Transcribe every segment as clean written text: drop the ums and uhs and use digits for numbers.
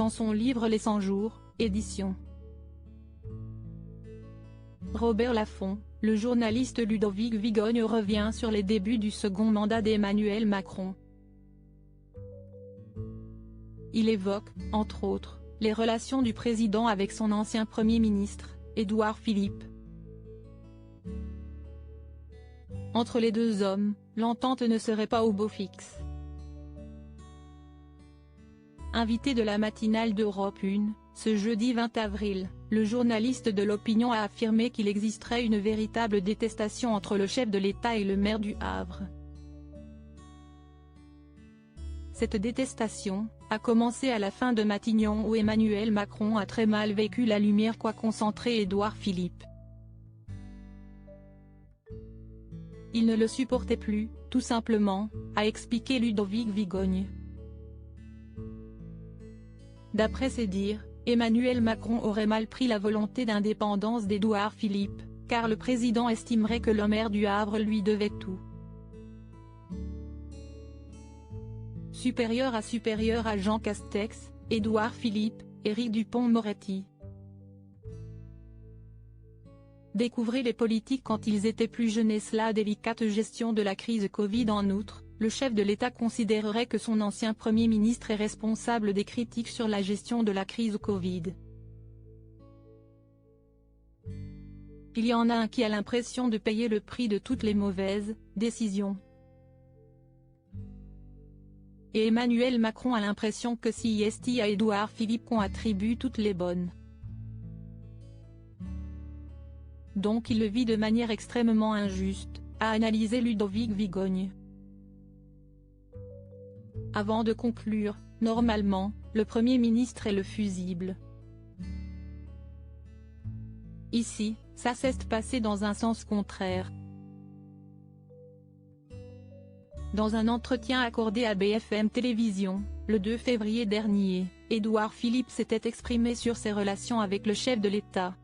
dans son livre Les 100 jours, édition Robert Laffont, le journaliste Ludovic Vigogne revient sur les débuts du second mandat d'Emmanuel Macron. Il évoque, entre autres, les relations du président avec son ancien Premier ministre, Édouard Philippe. Entre les deux hommes, l'entente ne serait pas au beau fixe. Invité de la matinale d'Europe 1, ce jeudi 20 avril, le journaliste de l'Opinion a affirmé qu'il existerait une véritable détestation entre le chef de l'État et le maire du Havre. Cette détestation a commencé à la fin de Matignon où Emmanuel Macron a très mal vécu la lumière qu'a concentré Édouard Philippe. Il ne le supportait plus, tout simplement, a expliqué Ludovic Vigogne. D'après ses dires, Emmanuel Macron aurait mal pris la volonté d'indépendance d'Édouard Philippe, car le président estimerait que le maire du Havre lui devait tout. Supérieur à Jean Castex, Édouard Philippe, Éric Dupond-Moretti. Découvrez les politiques quand ils étaient plus jeunes et la délicate gestion de la crise Covid. En outre, le chef de l'État considérerait que son ancien Premier ministre est responsable des critiques sur la gestion de la crise Covid. Il y en a un qui a l'impression de payer le prix de toutes les mauvaises décisions. Et Emmanuel Macron a l'impression que c'est à Édouard Philippe qu'on attribue toutes les bonnes. Donc il le vit de manière extrêmement injuste, a analysé Ludovic Vigogne. Avant de conclure, normalement, le Premier ministre est le fusible. Ici, ça s'est passé dans un sens contraire. Dans un entretien accordé à BFM Télévision, le 2 février dernier, Édouard Philippe s'était exprimé sur ses relations avec le chef de l'État.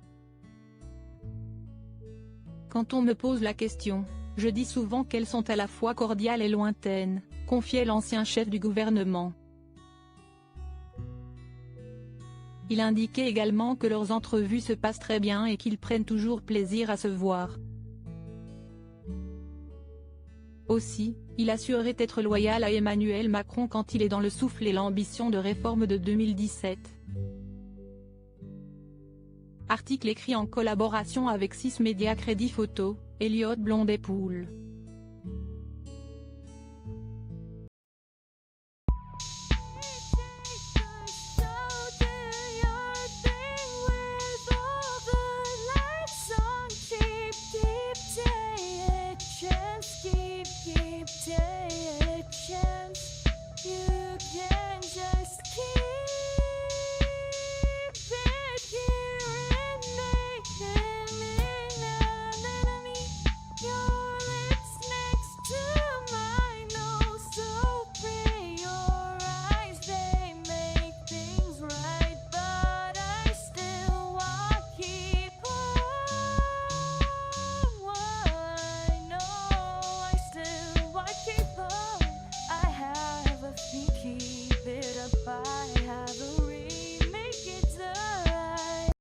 Quand on me pose la question, je dis souvent qu'elles sont à la fois cordiales et lointaines, confiait l'ancien chef du gouvernement. Il indiquait également que leurs entrevues se passent très bien et qu'ils prennent toujours plaisir à se voir. Aussi, il assurait être loyal à Emmanuel Macron quand il est dans le souffle et l'ambition de réforme de 2017. Article écrit en collaboration avec 6 médias Crédit Photo, Elliott Blondet-Poul.